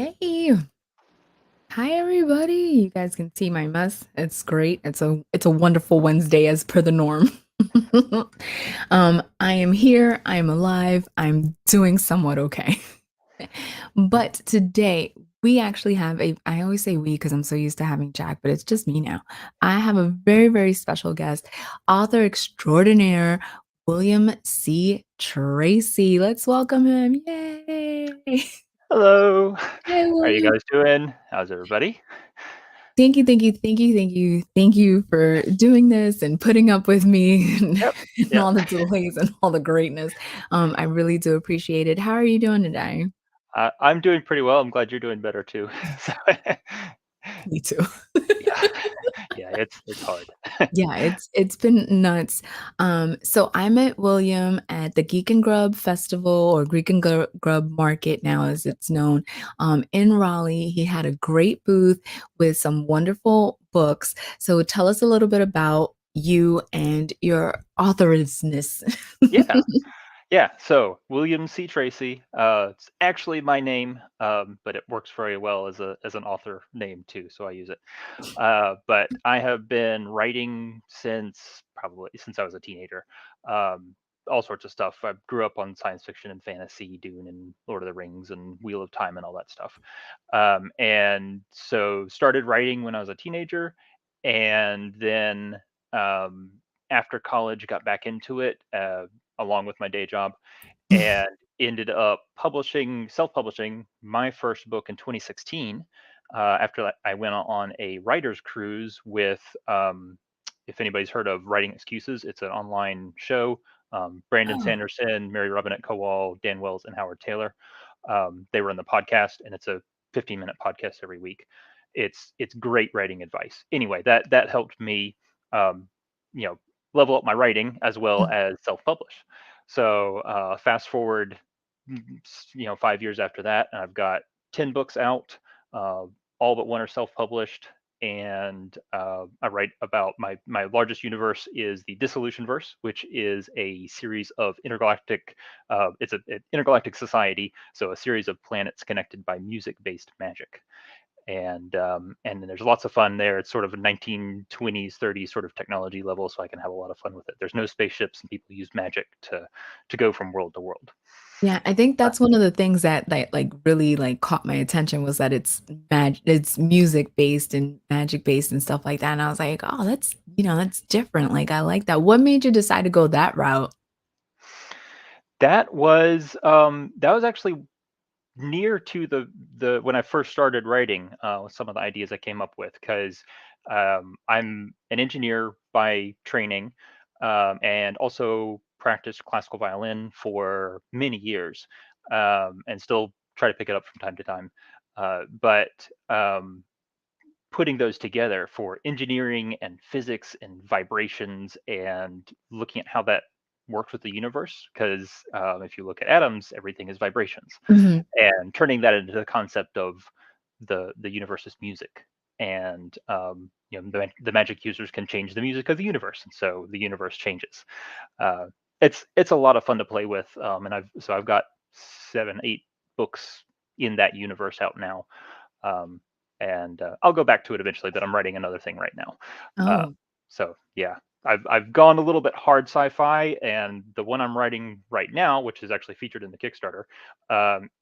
Hey, hi everybody. You guys can see my mess. It's great. It's a wonderful Wednesday as per the norm. I am here, I am alive, I'm doing somewhat okay. But today we actually have I always say we because I'm so used to having Jack, but it's just me now. I have a very, very special guest, author extraordinaire, William C. Tracy. Let's welcome him. Yay! Hello. How Hi, are you William. guys doing? How's everybody? Thank you, thank you, thank you, thank you, thank you for doing this and putting up with me Yep. and Yep. all the delays and all the greatness. I really do appreciate it. How are you doing today? I'm doing pretty well. I'm glad you're doing better too. So, Me too. yeah, yeah, it's hard. Yeah, it's been nuts. So I met William at the Geek and Grub Festival or Greek and Grub Market now as it's known, in Raleigh. He had a great booth with some wonderful books. So tell us a little bit about you and your authorsness. Yeah, yeah. So William C. Tracy. It's actually my name, but it works very well as an author name too, so I use it. But I have been writing since I was a teenager. Um, all sorts of stuff. I grew up on science fiction and fantasy, Dune and Lord of the Rings and Wheel of Time and all that stuff. And so started writing when I was a teenager, and then um, after college got back into it along with my day job, and ended up self-publishing my first book in 2016. After that, I went on a writer's cruise with, if anybody's heard of Writing Excuses, it's an online show. Brandon Oh, Sanderson, Mary Robinette Kowal, Dan Wells, and Howard Taylor. They run the podcast, and it's a 15-minute podcast every week. It's great writing advice. Anyway, that helped me, um, you know, level up my writing as well as self-publish. So fast forward, 5 years after that, and I've got 10 books out. Uh, all but one are self-published, and I write about my largest universe is the Dissolution Verse, which is a series of intergalactic. It's an intergalactic society, so a series of planets connected by music-based magic. And then there's lots of fun there. It's sort of a 1920s, 30s sort of technology level, so I can have a lot of fun with it. There's no spaceships, and people use magic to go from world to world. yeah, I think that's one of the things that like really like caught my attention was that it's music based and magic based and stuff like that. And I was like, oh, that's different. Like I like that. What made you decide to go that route? That was actually near to the when I first started writing, some of the ideas I came up with, because I'm an engineer by training, and also practiced classical violin for many years, and still try to pick it up from time to time. But putting those together for engineering and physics and vibrations and looking at how that works with the universe, because if you look at atoms, everything is vibrations, Mhm. and turning that into the concept of the universe's music. And the magic users can change the music of the universe, and so the universe changes. uh, it's a lot of fun to play with, and I've got 7 8 books in that universe out now. um, and I'll go back to it eventually, but I'm writing another thing right now. uh, Oh, so yeah, I've gone a little bit hard sci-fi, and the one I'm writing right now, which is actually featured in the Kickstarter,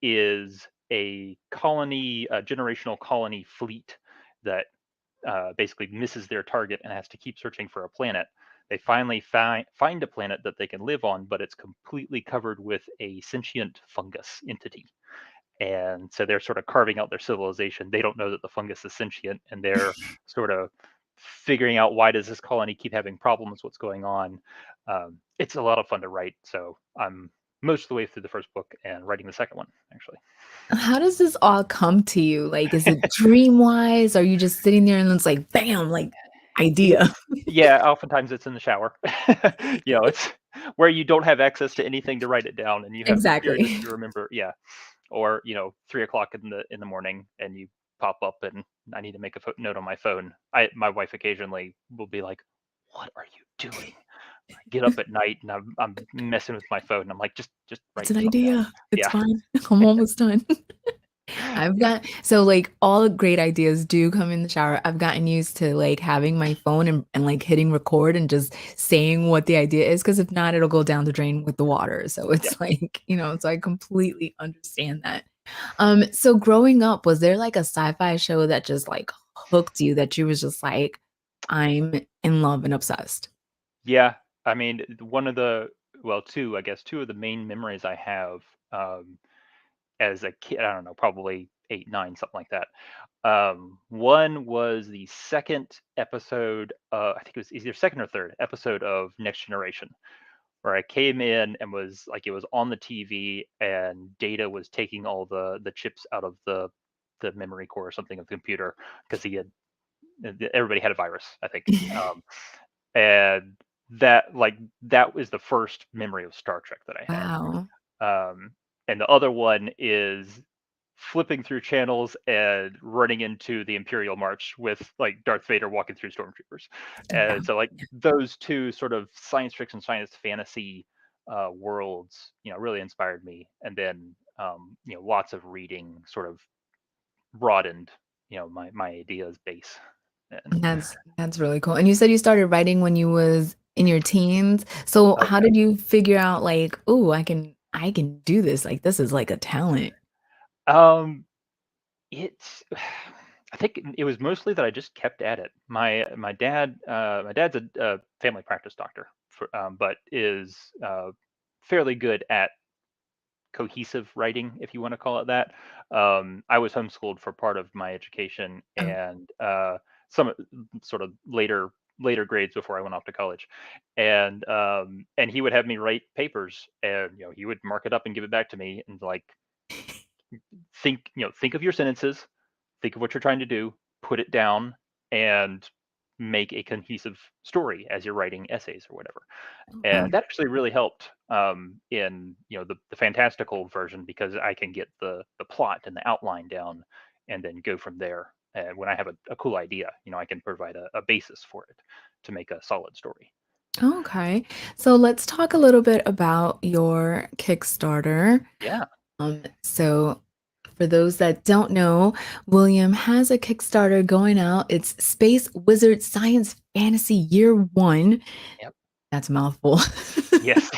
is a generational colony fleet that basically misses their target and has to keep searching for a planet. They finally find a planet that they can live on, but it's completely covered with a sentient fungus entity. And so they're sort of carving out their civilization. They don't know that the fungus is sentient, and they're sort of figuring out, why does this colony keep having problems? What's going on? It's a lot of fun to write. So I'm most of the way through the first book and writing the second one, actually. how does this all come to you? Like, is it dream wise? Are you just sitting there and it's like, bam, like idea? Yeah, oftentimes it's in the shower. It's where you don't have access to anything to write it down, and you have the spirit of Exactly. you to remember. Yeah, or 3 o'clock in the morning, and you pop up, and I need to make a note on my phone. My wife occasionally will be like, "What are you doing?" I get up at night, and I'm messing with my phone, and I'm like, just It's write an something down. idea. It's Yeah, fine. I'm almost done. I've got so like all the great ideas do come in the shower. I've gotten used to like having my phone and like hitting record and just saying what the idea is because if not, it'll go down the drain with the water. So Yeah. it's like, so I completely understand that. So growing up, was there like a sci-fi show that just like hooked you that you was just like, I'm in love and obsessed? Yeah, I mean, one of the well, 2, I guess, 2 of the main memories I have, as a kid, I don't know, probably 8, 9, something like that. One was the 2nd episode, I think it was either 2nd or 3rd episode of Next Generation, where I came in and was like, it was on the TV and Data was taking all the chips out of the memory core or something of the computer because he had everybody had a virus, I think. And that was the first memory of Star Trek that I had. Wow. And the other one is flipping through channels and running into the Imperial March with like Darth Vader walking through stormtroopers. Yeah. And so like those two sort of science fiction, science fantasy worlds, really inspired me. And then lots of reading sort of broadened, my ideas base. And That's really cool. And you said you started writing when you was in your teens. So oh how did you figure out like, oh, I can do this. Like this is like a talent. yeah. It's I think it was mostly that I just kept at it. My dad's a family practice doctor, but is fairly good at cohesive writing, if you want to call it that. I was homeschooled for part of my education Oh. and some sort of later grades before I went off to college, and he would have me write papers, and he would mark it up and give it back to me, and like think of your sentences, think of what you're trying to do, put it down, and make a cohesive story as you're writing essays or whatever. Oh, wow. And that actually really helped in the fantastical version because I can get the plot and the outline down and then go from there. And when I have a cool idea, I can provide a basis for it to make a solid story. Okay. So let's talk a little bit about your Kickstarter. Yeah. So for those that don't know, William has a Kickstarter going out. It's Space Wizard Science Fantasy Year One. Yep. That's a mouthful. Yes.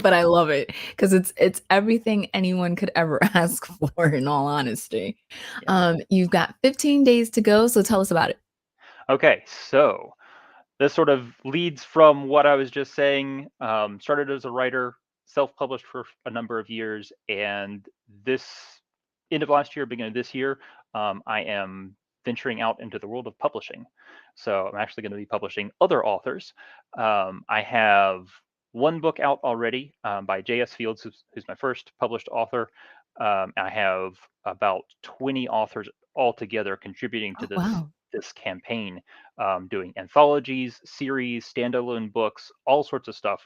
But I love it because it's everything anyone could ever ask for, in all honesty. Yeah. You've got 15 days to go, so tell us about it. Okay. So this sort of leads from what I was just saying. Started as a writer, self-published for a number of years, and this end of last year, beginning of this year, I am venturing out into the world of publishing. So I'm actually going to be publishing other authors. I have one book out already by J.S. Fields, who's my first published author. I have about 20 authors altogether contributing to Oh, this wow. this campaign, doing anthologies, series, standalone books, all sorts of stuff.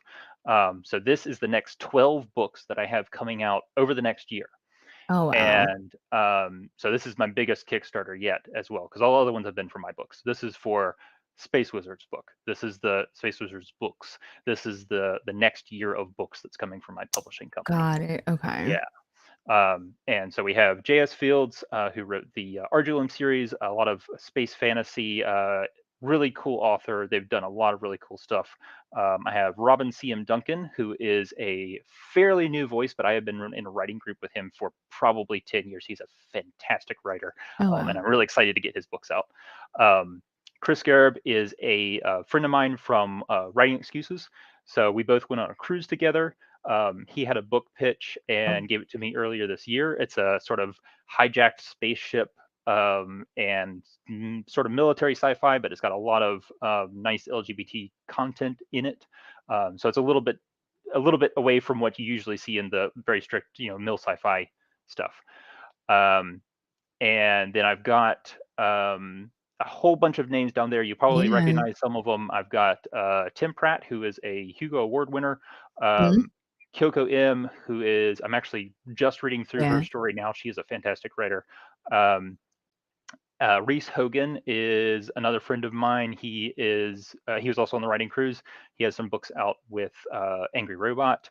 So this is the next 12 books that I have coming out over the next year. Oh, wow. And so this is my biggest Kickstarter yet as well, because all other ones have been for my books. This is for Space Wizards book. This is the Space Wizards books. This is the next year of books that's coming from my publishing company. Got it. Okay. Yeah. And so we have J.S. Fields, who wrote the Argulum series, a lot of space fantasy, really cool author. They've done a lot of really cool stuff. I have Robin C.M. Duncan, who is a fairly new voice, but I have been in a writing group with him for probably 10 years. He's a fantastic writer, Oh, and wow. I'm really excited to get his books out. Chris Garib is a friend of mine from Writing Excuses. So we both went on a cruise together. He had a book pitch Oh, and gave it to me earlier this year. It's a sort of hijacked spaceship, and sort of military sci-fi, but it's got a lot of nice LGBT content in it. So it's a little bit away from what you usually see in the very strict, mil sci-fi stuff. Um, and then I've got a whole bunch of names down there. You probably yeah. recognize some of them. I've got Tim Pratt, who is a Hugo Award winner. Mhm. Um, Kyoko M, who is, I'm actually just reading through her Yeah. story now. She is a fantastic writer. Um, Reese Hogan is another friend of mine. He was also on the writing cruise. He has some books out with Angry Robot.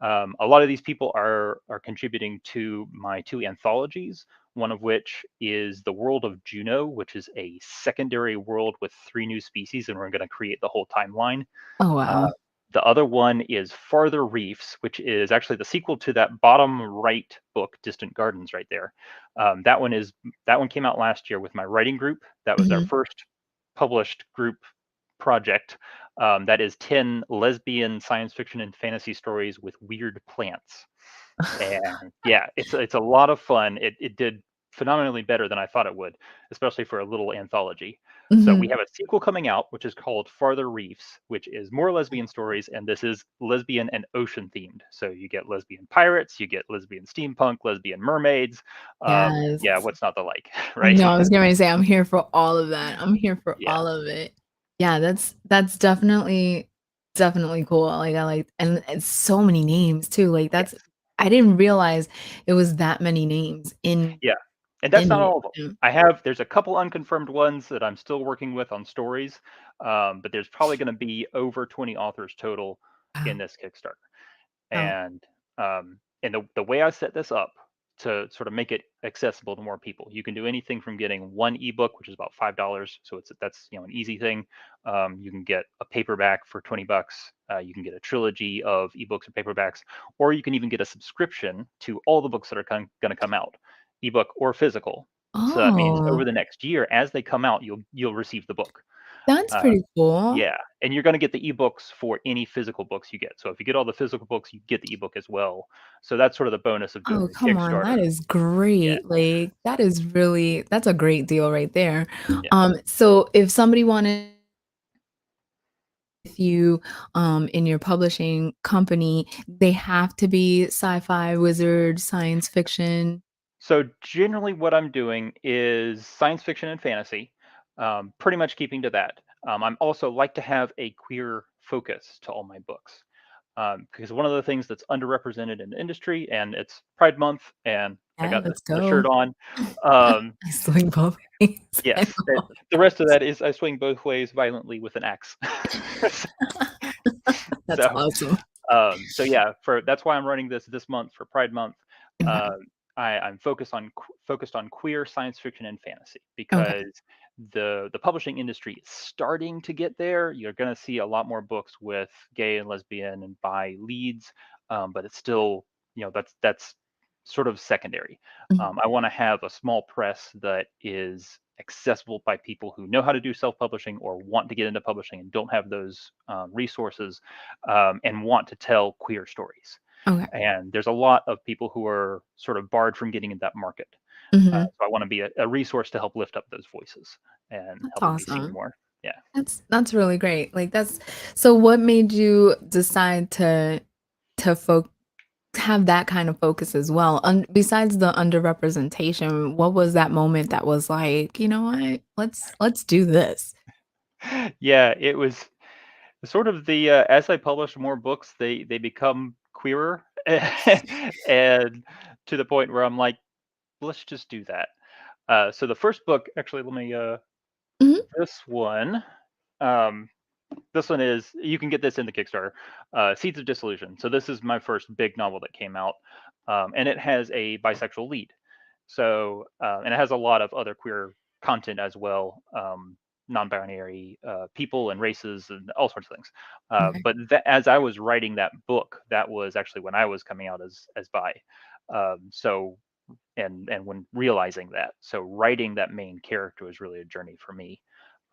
A lot of these people are contributing to my two anthologies. One of which is the world of Juno, which is a secondary world with three new species, and we're going to create the whole timeline. Oh, Uh, wow. the other one is Farther Reefs, which is actually the sequel to that bottom right book, Distant Gardens, right there. That one came out last year with my writing group. That was our Mhm. first published group project. That is 10 lesbian science fiction and fantasy stories with weird plants. And yeah, it's a lot of fun. It did phenomenally better than I thought it would, especially for a little anthology. So we Mhm. have a sequel coming out, which is called Farther Reefs, which is more lesbian stories, and this is lesbian and ocean themed. So you get lesbian pirates, you get lesbian steampunk, lesbian mermaids. Yeah, Yes. what's not to like, I right? know, I was getting ready to say I'm here for all of that. I'm here for Yeah, all of it. Yeah, that's definitely cool. Like, I like and it's so many names too. Like, that's yes. I didn't realize it was that many names Yeah, and that's in not it. all of them. Yeah. There's a couple unconfirmed ones that I'm still working with on stories, but there's probably gonna be over 20 authors total in Wow. this Kickstarter. Wow. And the way I set this up to sort of make it accessible to more people, you can do anything from getting one ebook, which is about $5, so that's an easy thing. You can get a paperback for $20. You can get a trilogy of ebooks or paperbacks, or you can even get a subscription to all the books that are going to come out, ebook or physical. So that means over Oh, the next year, as they come out, you'll receive the book. that's Uh, pretty cool. yeah, and you're gonna get the ebooks for any physical books you get. So if you get all the physical books, you get the ebook as well. So that's sort of the bonus of doing Oh, the come on, Kickstarter. that is Yeah, great. Like, that is really that's a great deal right there. yeah. So if somebody wanted with you, in your publishing company, they have to be sci-fi, wizard, science fiction? So generally what I'm doing is science fiction and fantasy, pretty much keeping to that. I'm also like to have a queer focus to all my books. Because one of the things that's underrepresented in the industry, and it's Pride Month, and I Yeah, got let's the shirt go. on. Um, I swing both ways. I yes, know. the rest of that is I swing both ways violently with an axe. That's so awesome. so yeah, for that's why I'm running this month for Pride Month. Okay, Uh, I'm focused on queer science fiction and fantasy okay. because the publishing industry is starting to get there. You're going to see a lot more books with gay and lesbian and bi leads, but it's still that's sort of secondary. Mhm. I want to have a small press that is accessible by people who know how to do self-publishing or want to get into publishing and don't have those resources, and want to tell queer stories. Okay. And there's a lot of people who are sort of barred from getting in that market. Mhm. So I want to be a resource to help lift up those voices and That's help them be seen awesome. more. Yeah. That's really great. Like, that's so what made you decide to foc have that kind of focus as well? Besides the underrepresentation, what was that moment that was like, "You know what? Let's do this." Yeah, it was sort of as I publish more books, they become queerer, and to the point where I'm like, let's just do that. So the first book, actually, let me Mhm. this one. Um, This one is you can get this in the Kickstarter, Seeds of Disillusion. So this is my first big novel that came out, and it has a bisexual lead. So and it has a lot of other queer content as well, non-binary people and races and all sorts of things. Okay. As I was writing that book, that was actually when I was coming out as bi. So and when realizing that, so writing that main character was really a journey for me,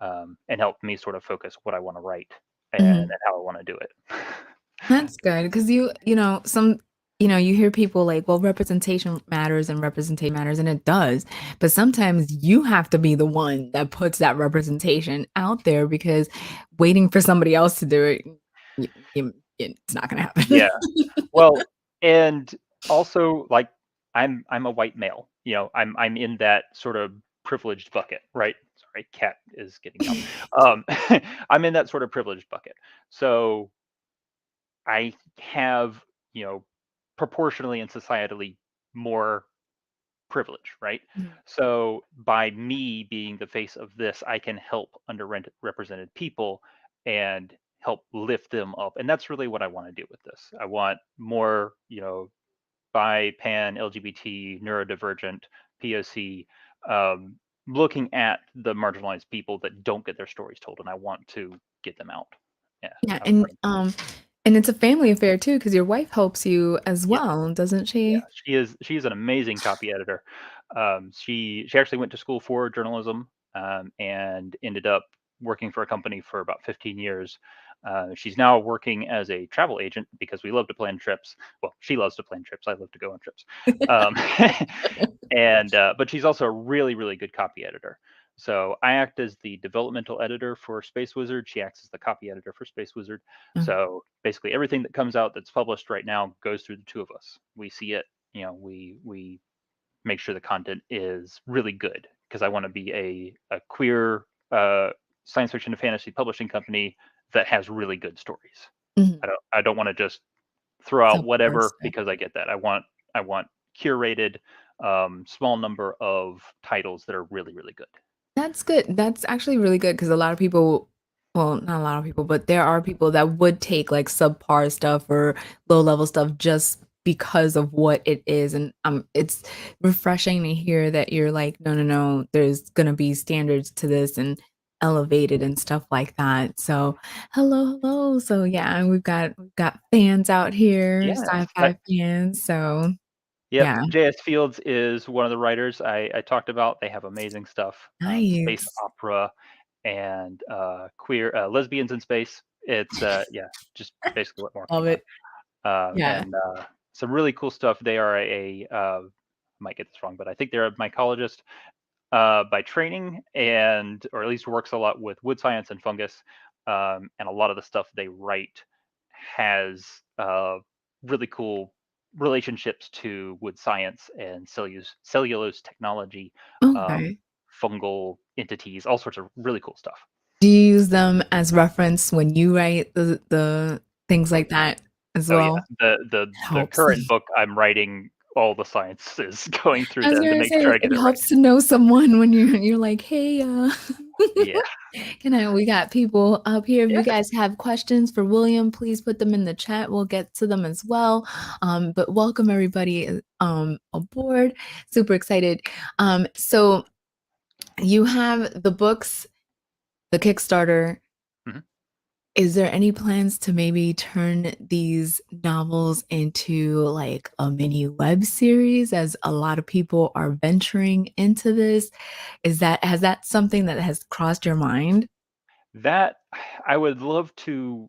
and helped me sort of focus what I want to write and Mhm. how I want to do it. That's good because you hear people like, "Well, representation matters and representation matters," and it does, but sometimes you have to be the one that puts that representation out there because waiting for somebody else to do it, y y it's not gonna happen. Yeah. Well, and also like I'm a white male. I'm in that sort of privileged bucket, right? Sorry, cat is getting out. Um, I'm in that sort of privileged bucket. So I have, you know, proportionally and societally more privilege, right? Mhm. So by me being the face of this, I can help underrepresented people and help lift them up. And that's really what I want to do with this. I want more, bi, pan, LGBT, neurodivergent, POC, um, looking at the marginalized people that don't get their stories told, and I want to get them out. Yeah, Yeah, out front. and it's a family affair too, because your wife helps you as Yes. well, doesn't Yeah, she? she's an amazing copy editor. She actually went to school for journalism, and ended up working for a company for about 15 years. She's now working as a travel agent because we love to plan trips. Well, she loves to plan trips. I love to go on trips. Um, and but she's also a really, really good copy editor. So I act as the developmental editor for Space Wizard. She acts as the copy editor for Space Wizard. Mhm, So basically, everything that comes out that's published right now goes through the two of us. We see it. We make sure the content is really good because I want to be a queer science fiction and fantasy publishing company that has really good stories. mhm. I don't want to just throw out Subpar whatever stuff. because I get that. I want curated, small number of titles that are really, really good. That's good. That's actually really good because a lot of people, well, not a lot of people, but there are people that would take like subpar stuff or low level stuff just because of what it is. And it's refreshing to hear that you're like, no, no, no, there's gonna be standards to this and elevated and stuff like that. So hello, hello. So yeah, we've got fans out here, Yes. sci-fi fans. So Yep. yeah, JS Fields is one of the writers I talked about. They have amazing stuff. Space nice. opera and queer lesbians in space. It's yeah, just basically what more can Love you want? it. Yeah. And some really cool stuff. They are I might get this wrong, but I think they're a mycologist by training, and or at least works a lot with wood science and fungus. And a lot of the stuff they write has really cool relationships to wood science and cellulose technology, um, Okay. fungal entities, all sorts of really cool stuff. Do you use them as reference when you write the things Oh like yeah, that as oh yeah. well? The Helps. current book I'm writing, all the science is going through I was them to gonna make say sure I it get it right. helps to know someone when you're like, "Hey, Yeah, we got people up here. If yeah. you guys have questions for William, please put them in the chat. We'll get to them as well. But welcome everybody aboard. Super excited. So you have the books, the Kickstarter. Mhm. Is there any plans to maybe turn these novels into like a mini web series as a lot of people are venturing into this? Has that something that has crossed your mind? That I would love to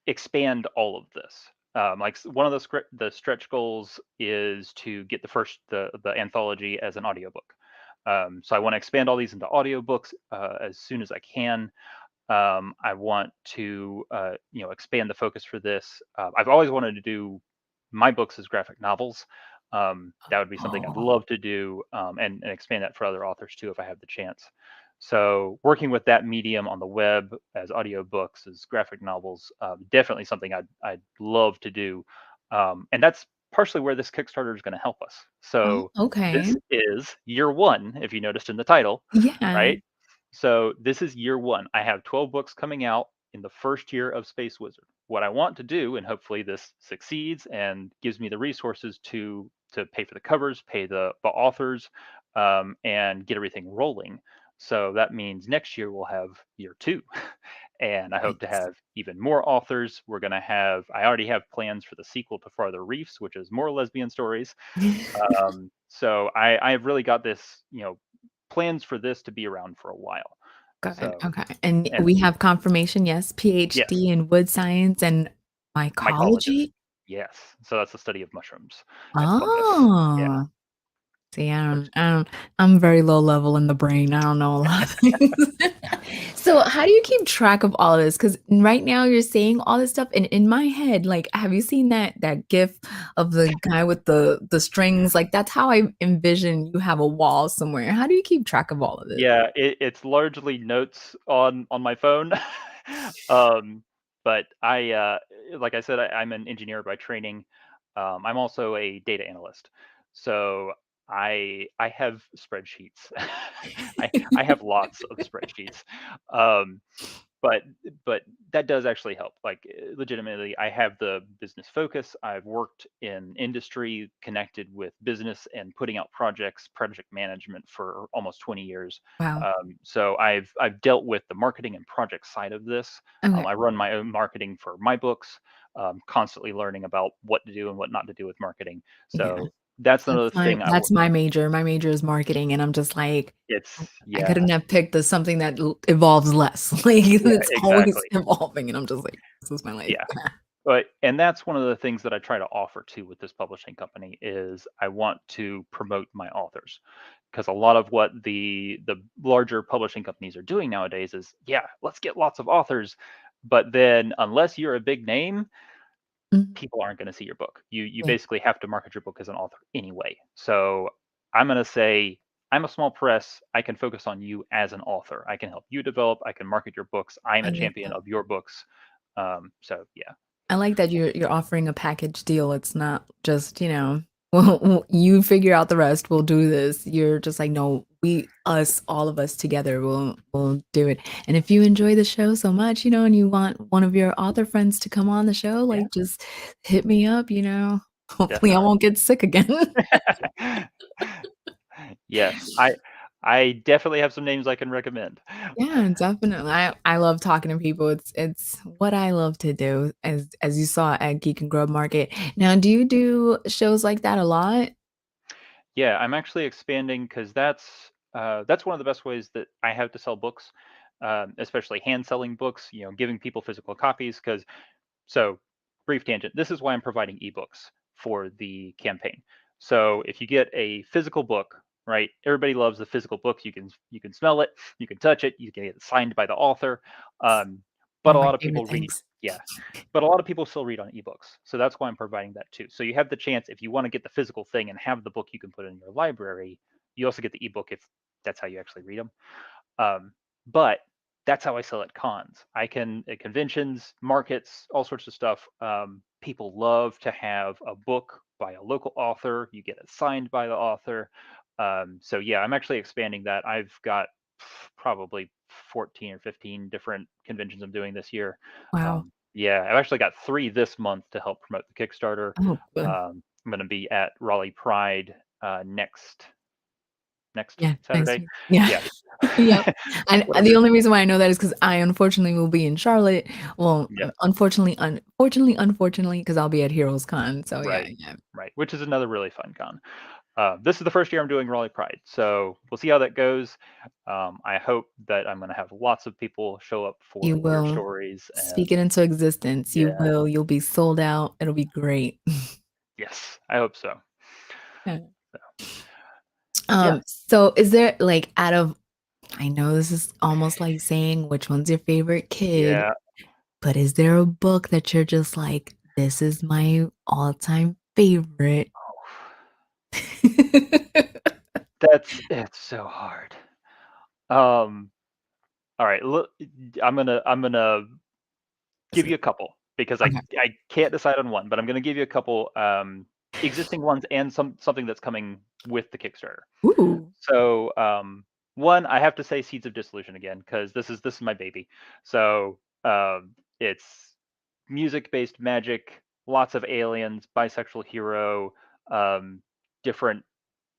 expand all of this. Like one of the stretch goals is to get the anthology as an audiobook. So I want to expand all these into audiobooks as soon as I can. I want to expand the focus for this. I've always wanted to do my books as graphic novels. That would be something I'd Oh, love to do, and expand that for other authors too if I have the chance. So working with that medium on the web as audiobooks, as graphic novels, definitely something I'd love to do. And that's partially where this Kickstarter is going to help us. oh, So okay. this is year one, if you noticed in the title, Yeah. right? So this is year one. I have 12 books coming out in the first year of Space Wizard. What I want to do, and hopefully this succeeds and gives me the resources to pay for the covers, pay the authors, and get everything rolling. So that means next year we'll have year two, and I hope to Nice. have even more authors. We're gonna have. I already have plans for the sequel to Farther Reefs, which is more lesbian stories. So I've really got this, plans for this to be around for a while. Good, So, okay, and and we have confirmation, yes, yes, PhD in wood science and mycologist. mycology? Yes. So that's the study of mushrooms and fungus. Yeah. Oh. See, I'm very low level in the brain. I don't know a lot of things. So how do you keep track of all of this? Because right now you're saying all this stuff, and in my head, like, have you seen that GIF of the guy with the strings? Like, that's how I envision you have a wall somewhere. How do you keep track of all of this? Yeah, it's largely notes on my phone. um, but like I said, I'm an engineer by training. I'm also a data analyst, so I have spreadsheets. I have lots of spreadsheets. Um, but but that does actually help. Like, legitimately, I have the business focus. I've worked in industry, connected with business, and putting out projects, project management for almost 20 years. Wow. So I've dealt with the marketing and project side of this. Okay. I run my own marketing for my books, constantly learning about what to do and what not to do with marketing. Yeah. So that's another thing I will. That's my major. My major is marketing, and I'm just like, I Yeah, couldn't have picked the something that evolves less. Like yeah, it's always exactly. evolving, and I'm just like, this is my life. Yeah. But and that's one of the things that I try to offer too with this publishing company is I want to promote my authors, because a lot of what the larger publishing companies are doing nowadays is, yeah, let's get lots of authors, but then unless you're a big name, Mhm. people aren't going to see your book. You Yeah. basically have to market your book as an author anyway. So I'm going to say, I'm a small press. I can focus on you as an author. I can help you develop. I can market your books. I'm I a like champion that. of your books. So yeah, I like that you're offering a package deal. It's not just, well, you figure out the rest, we'll do this. You're just like, no, all of us together will do it. And if you enjoy the show so much, and you want one of your author friends to come on the show, yeah, like just hit me up. Hopefully I definitely. won't get sick again. Yes, I definitely have some names I can recommend. Yeah, definitely. I love talking to people. It's what I love to do, as you saw at Geek and Grub Market. Now, do you do shows like that a lot? Yeah, I'm actually expanding because that's one of the best ways that I have to sell books, especially hand selling books. Giving people physical copies. Because so, brief tangent. This is why I'm providing ebooks for the campaign. So if you get a physical book, right? Everybody loves the physical books. You can smell it, you can touch it, you can get it signed by the author. Um, but One a of my lot of favorite people read, things. yeah. But a lot of people still read on ebooks. So that's why I'm providing that too. So you have the chance, if you want to get the physical thing and have the book you can put in your library, you also get the ebook if that's how you actually read them. But that's how I sell at cons. I can at conventions, markets, all sorts of stuff. People love to have a book by a local author. You get it signed by the author. So yeah, I'm actually expanding that. I've got probably 14 or 15 different conventions I'm doing this year. Wow. Yeah, I've actually got 3 this month to help promote the Kickstarter. Oh, good. I'm going to be at Raleigh Pride next Yeah, next Saturday. week. Yeah. Yeah. Yep. And Whatever. the only reason why I know that is because I unfortunately will be in Charlotte. Well, Yeah. unfortunately, because 'cause I'll be at Heroes Con. So yeah, Right. yeah. Right. Which is another really fun con. This is the first year I'm doing Raleigh Pride, so we'll see how that goes. I hope that I'm going to have lots of people show up You for Weird will Stories, speak it and into existence. You yeah, will. You'll be sold out. It'll be great. yes, I hope so. Yeah. So, yeah, So is there like out of I know this is almost like saying which one's your favorite kid, yeah. but is there a book that you're just like, this is my all-time favorite? It's so hard. Um, all right, look, I'm gonna Is give it you a couple because I okay. I can't decide on one, but I'm gonna give you a couple existing ones and something that's coming with the Kickstarter. Ooh, So, one, I have to say Seeds of Dissolution again because this is my baby. So, it's music-based magic, lots of aliens, bisexual hero, um, different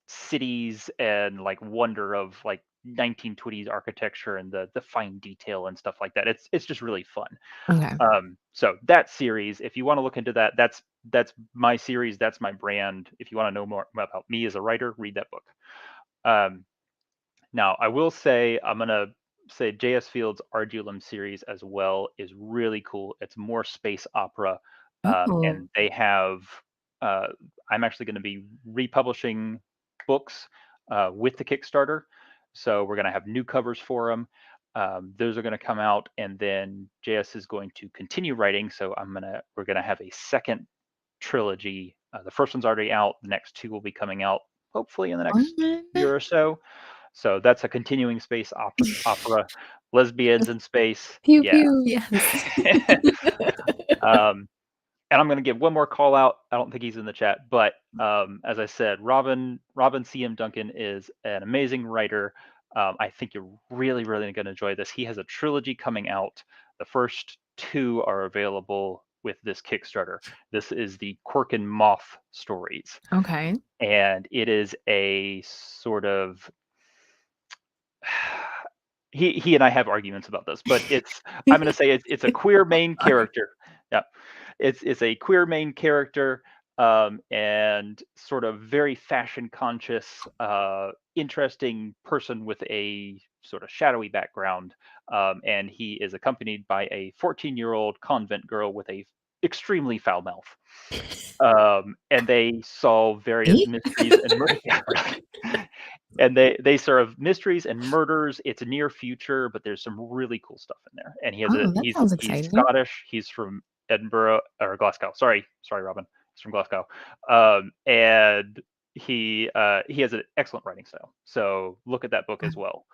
cities, and like wonder of like 1920s architecture and the fine detail and stuff like that. It's just really fun. okay. So that series, if you want to look into that, that's my series, that's my brand. If you want to know more about me as a writer, read that book. Um, Now, I will say I'm gonna say J.S. Field's Ardulum series as well is really cool. It's more space opera, Oh, and they have. Uh, I'm actually going to be republishing books with the Kickstarter, so we're going to have new covers for them. Those are going to come out, and then JS is going to continue writing. So we're gonna have a second trilogy. The first one's already out. The next two will be coming out hopefully in the oh next man. year or so. So that's a continuing space opera, lesbians in space. Pew Yeah. pew, yes. um, and I'm going to give one more call out. I don't think he's in the chat, but as I said, Robin C.M. Duncan is an amazing writer. I think you're really, really going to enjoy this. He has a trilogy coming out. The first two are available with this Kickstarter. This is the Quirk and Moth stories, Okay. and it is a sort of he and I have arguments about this, but I'm gonna say it's a queer main Sorry. character. Yeah. It's a queer main character, and sort of very fashion conscious, interesting person with a sort of shadowy background. And he is accompanied by a 14-year-old convent girl with a extremely foul mouth. And they solve various Me? mysteries and yeah, really. And they serve mysteries and murders. It's near future, but there's some really cool stuff in there. And Oh, that sounds he's exciting. Scottish. He's from Edinburgh or Glasgow. Sorry, Robin. He's from Glasgow. And he has an excellent writing style. So look at that book as well.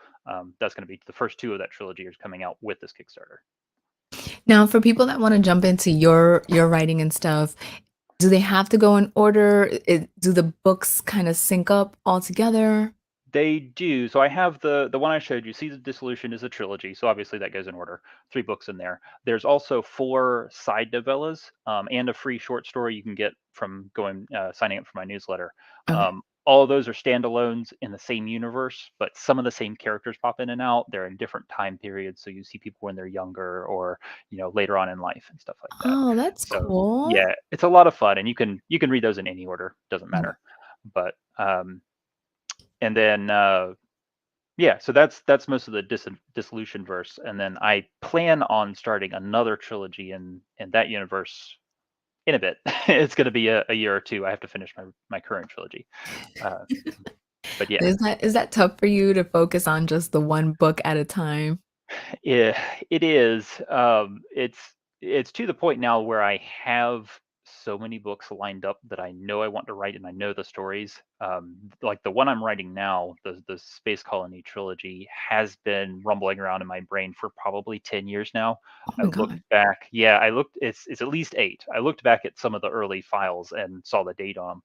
That's going to be the first two of that trilogy is coming out with this Kickstarter. Now, for people that wanna jump into your writing and stuff, do they have to go in order? Do the books kinda sync up all together? They do. So I have the one I showed you. Seeds of Dissolution is a trilogy, so obviously that goes in order. 3 books in there. There's also 4 side novellas, and a free short story you can get from going signing up for my newsletter. Okay. All of those are standalones in the same universe, but some of the same characters pop in and out. They're in different time periods, so you see people when they're younger or later on in life and stuff like that. Oh, that's So cool. yeah, it's a lot of fun, and you can read those in any order. Doesn't Okay. matter. But and then yeah, so that's most of the dissolution verse, and then I plan on starting another trilogy in that universe in a bit. It's going to be a year or two. I have to finish my current trilogy, uh, but yeah, Is that tough for you to focus on just the one book at a time? yeah, it is. It's to the point now where I have so many books lined up that I know I want to write and I know the stories. Like the one I'm writing now, the Space Colony trilogy, has been rumbling around in my brain for probably 10 years now. Oh I my looked god. back. Yeah, I looked. It's at least 8. I looked back at some of the early files and saw the date on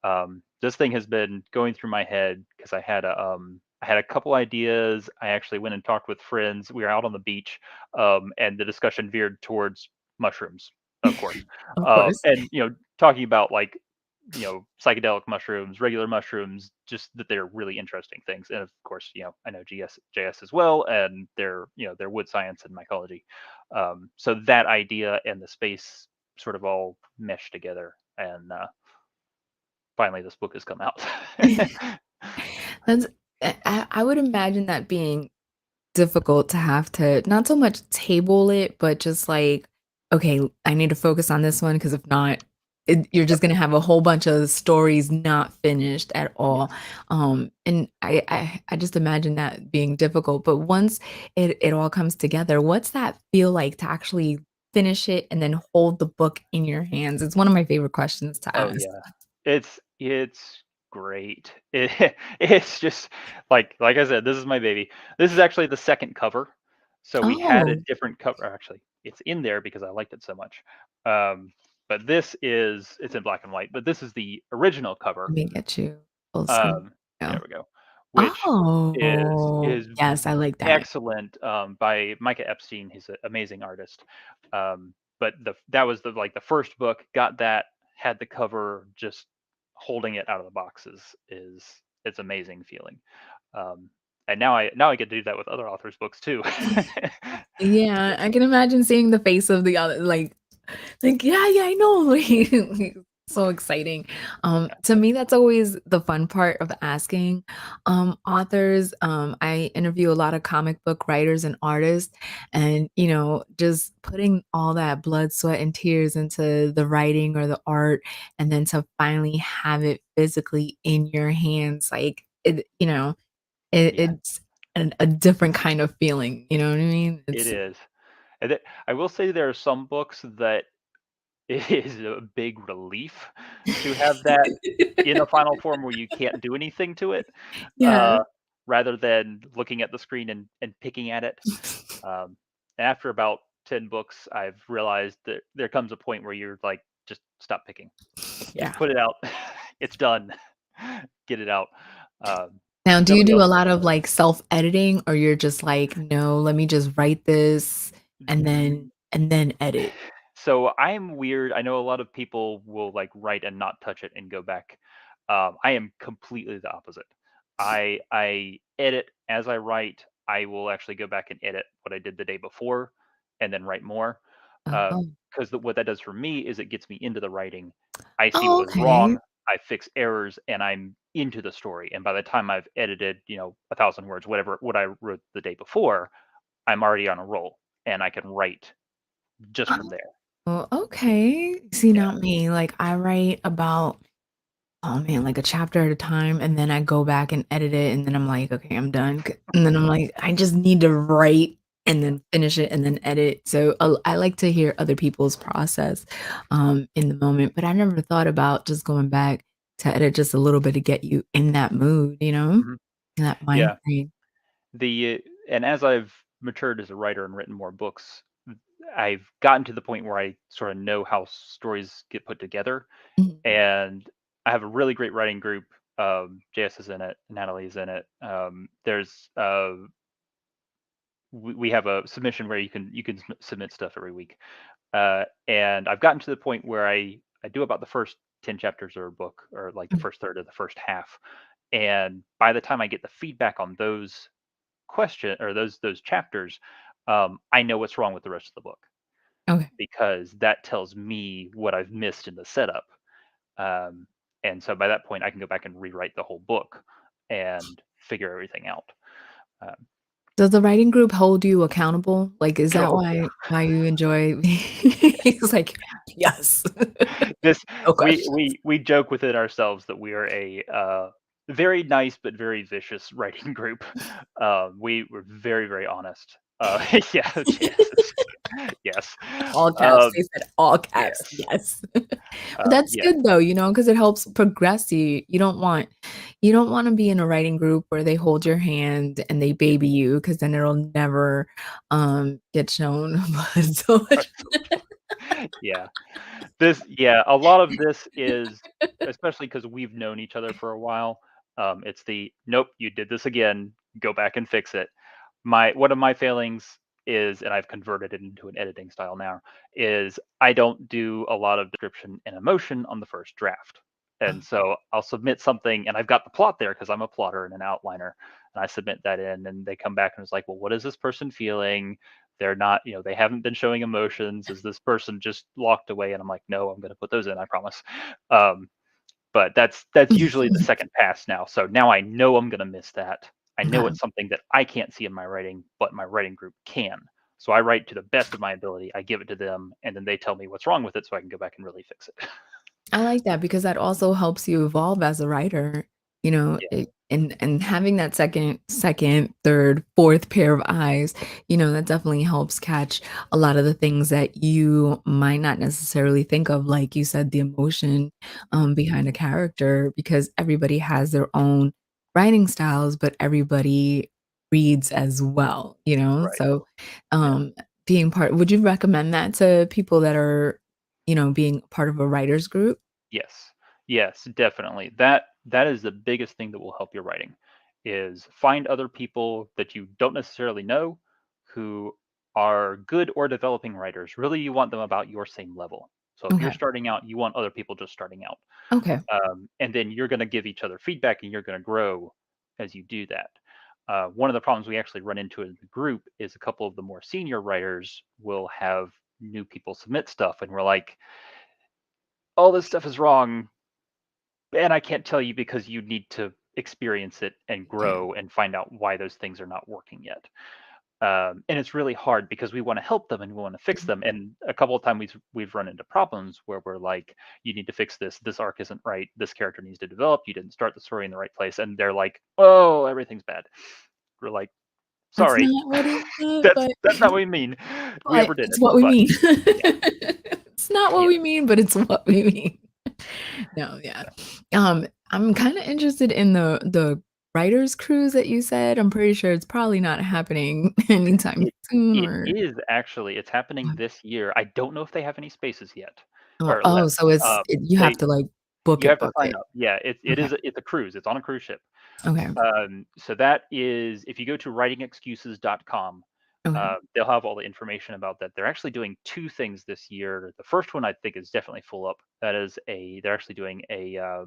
'em. This thing has been going through my head because I had a couple ideas. I actually went and talked with friends. We were out on the beach, and the discussion veered towards mushrooms, of course, Of course. and talking about like psychedelic mushrooms, regular mushrooms, just that they're really interesting things. And of course, I know JS as well, and they're wood science and mycology. So that idea and the space sort of all mesh together, and finally this book has come out. That's I would imagine that being difficult to have to not so much table it, but just like, "Okay, I need to focus on this one because if not, you're Yep. just gonna have a whole bunch of stories not finished at all." Yes. And I just imagine that being difficult, but once it all comes together, what's that feel like to actually finish it and then hold the book in your hands? It's one of my favorite questions to Oh ask. yeah. It's great. It's just like I said, this is my baby. This is actually the second cover. So we had a Oh, different cover. Actually, it's in there because I liked it so much. Um, but it's in black and white. But this is the original let cover. me get you full screen. Um, there Go. we go. Which is Oh, is yes, I like that. excellent, by Micah Epstein. He's an amazing artist. But that was the first book. Got that, had the cover, just holding it out of the box is it's amazing feeling. Um, and now I get to do that with other authors' books too. Yeah, I can imagine seeing the face of the other like, "Yeah, yeah, I know." Like, so exciting. Yeah, To me, that's always the fun part of asking, authors. I interview a lot of comic book writers and artists, and, just putting all that blood, sweat, and tears into the writing or the art, and then to finally have it physically in your hands, like, yeah, it's a different kind of feeling, you know what I mean? it It's is. I will say there are some books that it is a big relief to have that in a final form where you can't do anything to it, Yeah. uh, rather than looking at the screen and picking at it. Um, After about 10 books, I've realized that there comes a point where you're like, just stop picking. Yeah. Put it out. It's done. Get it out. Um, Now, do you Nobody do else a does lot it. of, like, self-editing or you're just like, "No, let me just write this Mm, and then edit?" so I'm weird. I know a lot of people will like write and not touch it and go back. I am completely the opposite. I edit as I write. I will actually go back and edit what I did the day before, and then write more. Oh. Because what that does for me is it gets me into the writing. I see what Oh, was okay. wrong. I fix errors, and I'm into the story. And by the time I've edited, 1,000 words, whatever what I wrote the day before, I'm already on a roll, and I can write just from there. Oh, okay. See, Yeah. not me, like, I write about oh, man, like, a chapter at a time, and then I go back and edit it, and then I'm like, "Okay, I'm done," c and then I'm like, "I just need to write and then finish it and then edit." So, I like to hear other people's process, in the moment, but I never thought about just going back to edit just a little bit to get you in that mood, Mhm. in that mind Yeah. frame. And as I've matured as a writer and written more books, I've gotten to the point where I sort of know how stories get put together, Mhm. and I have a really great writing group. JS is in it, Natalie is in it. There's we have a submission where you can submit stuff every week, and I've gotten to the point where I do about the first 10 chapters of a book, or like the Mhm. first third of the first half, and by the time I get the feedback on those those chapters, I know what's wrong with the rest of the book Okay. because that tells me what I've missed in the setup. Um, and so by that point, I can go back and rewrite the whole book and figure everything out. Um, Does the writing group hold you accountable? Like, is that oh yeah, why you enjoy He's like, "Yes." this No we question. we we joke within ourselves that we are a very nice but very vicious writing group. We're very very honest. Yeah, yes, yes, All caps. um, They said all caps, yes, yes. But that's yeah. good though, because it helps progress you. You don't wanna be in a writing group where they hold your hand and they baby you, because then it'll never, get shown. But so much Yeah. A lot of this is, especially because 'cause we've known each other for a while, it's the, "Nope, you did this again, go back and fix it." My One of my failings is, and I've converted it into an editing style now, is I don't do a lot of description and emotion on the first draft. And so I'll submit something and I've got the plot there because I'm a plotter and an outliner. And I submit that in and they come back and it's like, well, what is this person feeling? They're not, they haven't been showing emotions. Is this person just locked away? And I'm like, no, I'm going to put those in, I promise. Um, but that's usually the second pass now. So now I know I'm gonna miss that. I know Okay. it's something that I can't see in my writing, but my writing group can. So I write to the best of my ability. I give it to them, and then they tell me what's wrong with it, so I can go back and really fix it. I like that because that also helps you evolve as a writer, Yeah, and having that second, third, fourth pair of eyes, that definitely helps catch a lot of the things that you might not necessarily think of, like you said, the emotion behind a character, because everybody has their own writing styles, but everybody reads as well, right. So Yeah. um being part would you recommend that to people that are being part of a writers group? Yes. Yes, definitely. That is the biggest thing that will help your writing is find other people that you don't necessarily know who are good or developing writers. Really, you want them about your same level. So if you're Okay. starting out, you want other people just starting out. Okay. And then you're going to give each other feedback and you're going to grow as you do that. One of the problems we actually run into in the group is a couple of the more senior writers will have new people submit stuff, and we're like, all this stuff is wrong and I can't tell you because you need to experience it and Yeah. grow and find out why those things are not working yet. And it's really hard because we want to help them and we want to fix Mhm. them. And a couple of times we've run into problems where we're like, you need to fix this. This arc isn't right. This character needs to develop. You didn't start the story in the right place. And they're like, oh, everything's bad. We're like, That's sorry, not what it said, that's not what we mean. We but ever did it's it, what we but mean. yeah, It's not what yeah, we mean, but it's what we mean. No, yeah. I'm kinda interested in the writers cruise that you said. I'm pretty sure it's probably not happening anytime It soon it or is actually, it's happening this year. I don't know if they have any spaces yet, oh, or oh, left. so it's you have They to, like book You it, have to book sign it. up. Yeah, Okay. it's a cruise. It's on a cruise ship. Okay. So that is, if you go to writingexcuses.com, Okay. they'll have all the information about that. They're actually doing two things this year. The first one I think is definitely full up. They're actually doing a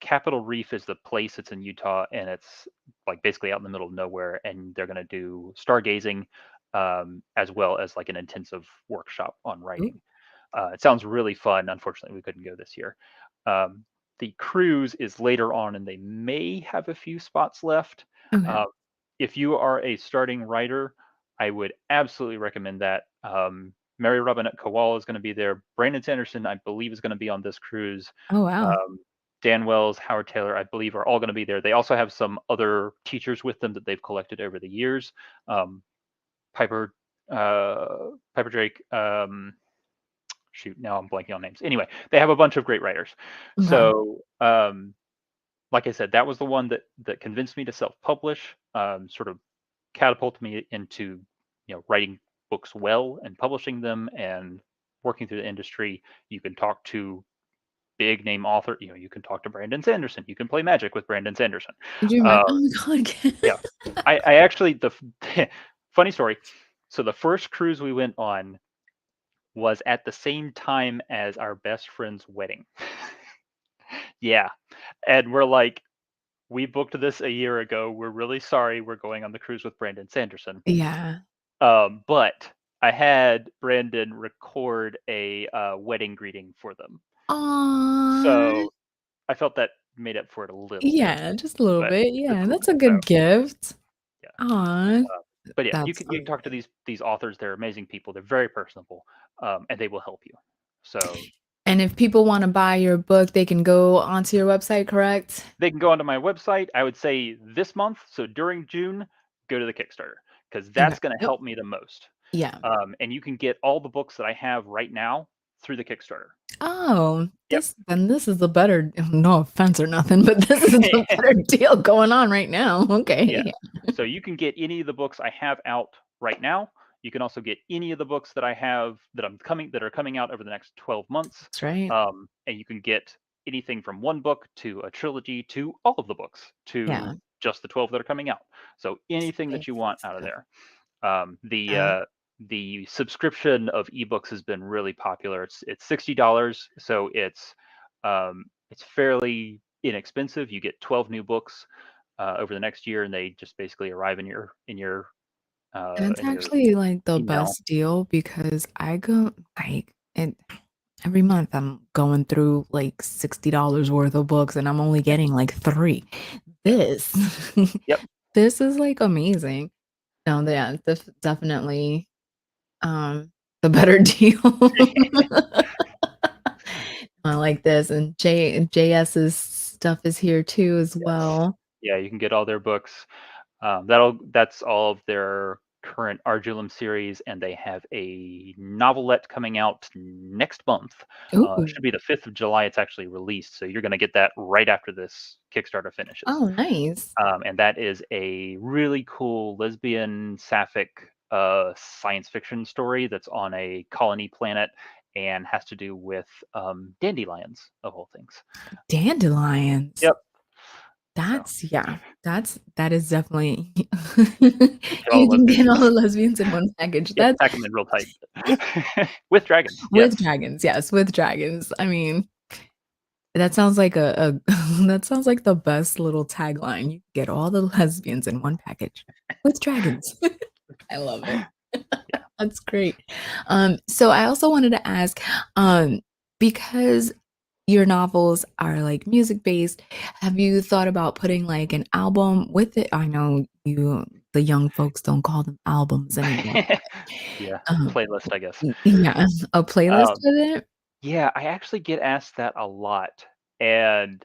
Capitol Reef is the place. It's in Utah, and it's like basically out in the middle of nowhere. And they're going to do stargazing, as well as like an intensive workshop on Ooh, writing. It sounds really fun. Unfortunately, we couldn't go this year. Um, the cruise is later on, and they may have a few spots left. okay. Uh, if you are a starting writer, I would absolutely recommend that. Mary Robinette Kowal is going to be there. Brandon Sanderson, I believe, is going to be on this cruise. Oh, wow. Um, Dan Wells, Howard Taylor, I believe, are all going to be there. They also have some other teachers with them that they've collected over the years. Um, Piper, Piper Drake. Shoot, now I'm blanking on names. Anyway, they have a bunch of great writers. Okay. So, like I said, that was the one that convinced me to self-publish. Sort of catapulted me into writing books well and publishing them and working through the industry. You can talk to big name author. You can talk to Brandon Sanderson. You can play Magic with Brandon Sanderson. Did you Uh, remember? Oh my God. yeah, I actually funny story. So the first cruise we went on was at the same time as our best friend's wedding. Yeah. And we're like, we booked this a year ago. We're really sorry. We're going on the cruise with Brandon Sanderson. Yeah. But I had Brandon record a wedding greeting for them. Aw. So I felt that made up for it a little bit, Yeah, just a little but bit. it's Yeah, cool. that's a So good gift. yeah. Aw, But yeah, that's you so can talk to great. these authors. They're amazing people. They're very personable, and they will help you. So And if people wanna buy your book, they can go onto your website, correct? they can go onto my website. I would say this month, so during June, go to the Kickstarter because Okay. that's going to Yep. help me the most. Yeah. And you can get all the books that I have right now through the Kickstarter. Oh, Yep. this is the better no offense or nothing, but this is the better deal going on right now. Yeah. Okay. So you can get any of the books I have out right now. You can also get any of the books that I have that are coming out over the next 12 months. That's right. And you can get anything from one book to a trilogy to all of the books Yeah. to just the 12 that are coming out. So anything that Sweet. you want out of there. Um, the Yeah. uh, the subscription of ebooks has been really popular. It's $60, so it's fairly inexpensive. You get 12 new books over the next year, and they just basically arrive And it's in your actually, like, the email. best deal because I go like, and every month I'm going through, like, $60 worth of books, and I'm only Yeah, getting, like, 3. yeah, This yep. this is, like, amazing. No, yeah, definitely, um, the better deal. I like this, and JS's stuff is here too as Yes. well. Yeah, you can get all their books. That's all of their current Argillum series, and they have a novelette coming out next month. Ooh. Should be the 5th of July. It's actually released, so you're going to get that right after this Kickstarter finishes. Oh, nice. And that is a really cool lesbian sapphic science fiction story that's on a colony planet and has to do with dandelions of all things. Dandelions. Yep. So That is definitely you get all you the can get lesbians. all the lesbians in one package. Yep, That's pack them in real tight. With dragons, with yes. dragons, yes, with dragons. I mean, that sounds like a that sounds like the best little tagline. You get all the lesbians in one package with dragons. I love it. Yeah. That's great. So I also wanted to ask, because your novels are like music based, have you thought about putting like an album with it? I know the young folks don't call them albums anymore. Yeah, Um, playlist, I guess. yeah, a playlist Um, with it? yeah, I actually get asked that a lot, and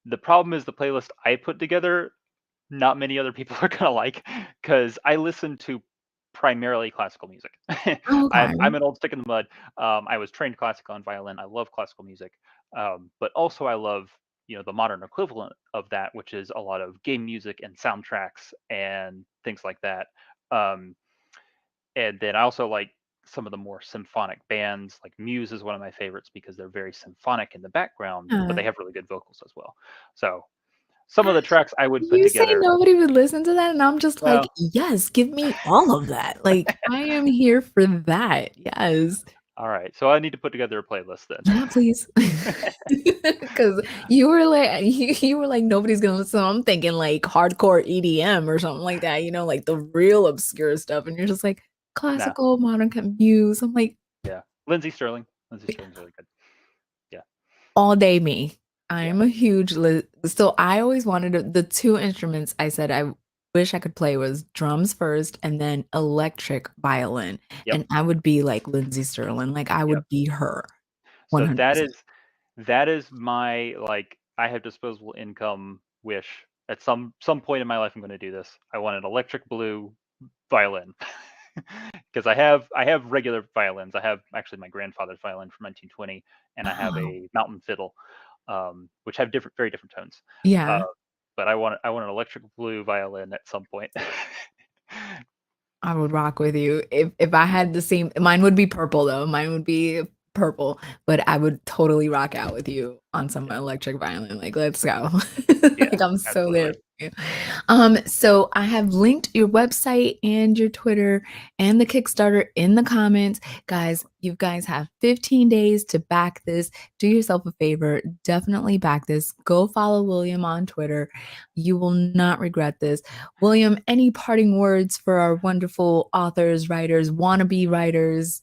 the problem is the playlist I put together, not many other people are gonna like, because I listen to primarily classical music. Oh, I'm okay. an old stick in the mud. I was trained classical on violin. I love classical music, but also I love the modern equivalent of that, which is a lot of game music and soundtracks and things like that. Um, and then I also like some of the more symphonic bands. Like Muse is one of my favorites because they're very symphonic in the background, but Yeah. they have really good vocals as well. So some of the tracks I would put You say together. nobody would listen to that, and I'm just like, Well, "Yes, give me all of that." Like, I am here for that. Yes. all right. So I need to put together a playlist Yeah, then. please. 'Cause you were like you were like, "Nobody's gonna listen." I'm thinking like hardcore EDM or something like that, like the real obscure stuff, and you're just like, Nah, "Classical, modern Muse." I'm like, yeah. Lindsey Sterling. Lindsey Sterling's really good. Yeah, all day me. yeah, I'm a huge so I always wanted the 2 instruments I said I wish I could play was drums first and then electric violin, yep, and I would be like Lindsey Sterling, like, I yep. would be her So 100%. that is my, like, I have disposable income wish. At some point in my life, I'm going to do this. I want an electric blue violin because I have regular violins. I have actually my grandfather's violin from 1920, and I have Oh, a mountain fiddle, which have very different tones. Uh, yeah. but I want an electric blue violin at some point. I would rock with you. If I had the same mine would be purple though, mine would be purple, but I would totally rock out with you on some Yeah, electric violin, like, let's go. yeah, Like, I'm so there absolutely. for you. So I have linked your website and your Twitter and the Kickstarter in the comments. Guys, you guys have 15 days to back this. Do yourself a favor, definitely back this. Go follow William on Twitter. You will not regret this. William, any parting words for our wonderful authors, writers, wannabe writers?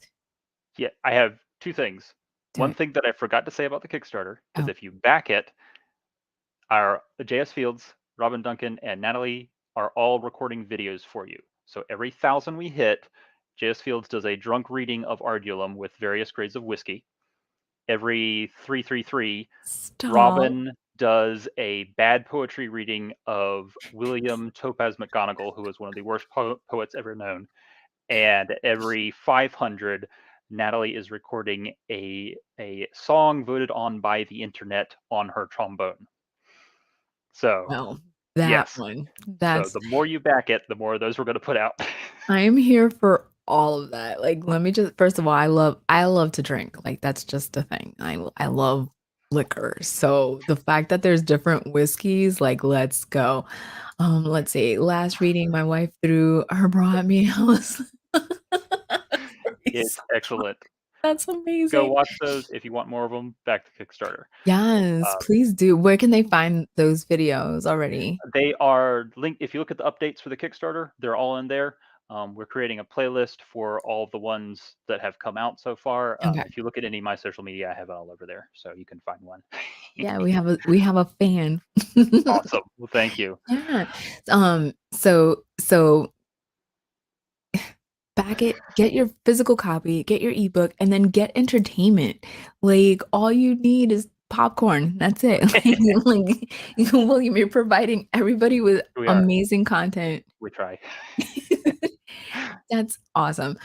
Yeah, I have two things. Do One it. thing that I forgot to say about the Kickstarter is Oh, if you back it, our JS Fields, Robin Duncan, and Natalie are all recording videos for you. So every 1,000 we hit, JS Fields does a drunk reading of Ardulum with various grades of whiskey. Every 333, stop. Robin does a bad poetry reading of William Topaz McGonagall, who is one of the worst poets ever known. And every 500, Natalie is recording a song voted on by the internet on her trombone. So Well, that yes. one. So That's the more you back it, the more of those we're gonna put out. I am here for all of that. Like, let me just first of all, I love to drink. Like, that's just a thing. I love liquor. So the fact that there's different whiskeys, like, let's go. Let's see. Last reading my wife threw her bra at me. I was It's excellent. that's Go amazing. watch those. If you want more of them, back to Kickstarter. Yes, Uh, please do. Where can they find those videos already? they are linked. If you look at the updates for the Kickstarter, they're all in there. We're creating a playlist for all of the ones that have come out so far. Okay. If you look at any of my social media, I have it all over there, so you can find one. Yeah, we have a fan. Awesome. Well, thank you. Yeah. So back it, get your physical copy, get your ebook, and then get entertainment. Like, all you need is popcorn. That's it. William, you're providing everybody with We are. amazing content. We try. That's awesome.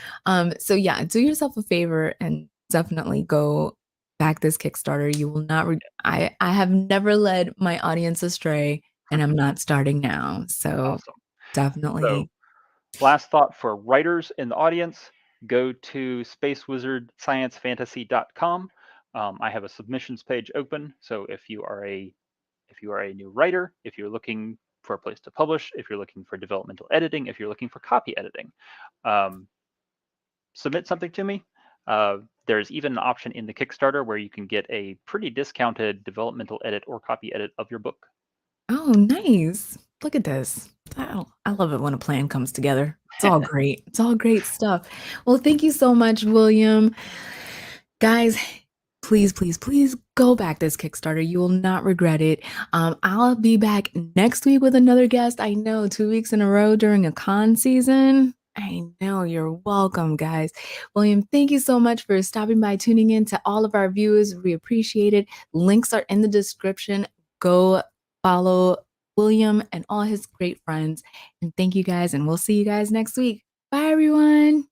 So yeah, do yourself a favor and definitely go back this Kickstarter. You will not I have never led my audience astray, and I'm not starting now. So Awesome. So definitely. last thought for writers in the audience, go to spacewizardsciencefantasy.com. I have a submissions page open, so if you are a new writer, if you're looking for a place to publish, if you're looking for developmental editing, if you're looking for copy editing, um, submit something to me. There's even an option in the Kickstarter where you can get a pretty discounted developmental edit or copy edit of your book. Oh, nice. Look at this. I love it when a plan comes together. It's all great. It's all great stuff. Well, thank you so much, William. Guys, please, please, please go back this Kickstarter. You will not regret it. I'll be back next week with another guest. I know 2 weeks in a row during a con season. I know you're welcome, guys. William, thank you so much for stopping by, tuning in to all of our viewers. We appreciate it. Links are in the description. Go follow William and all his great friends. And thank you guys, and we'll see you guys next week. Bye, everyone.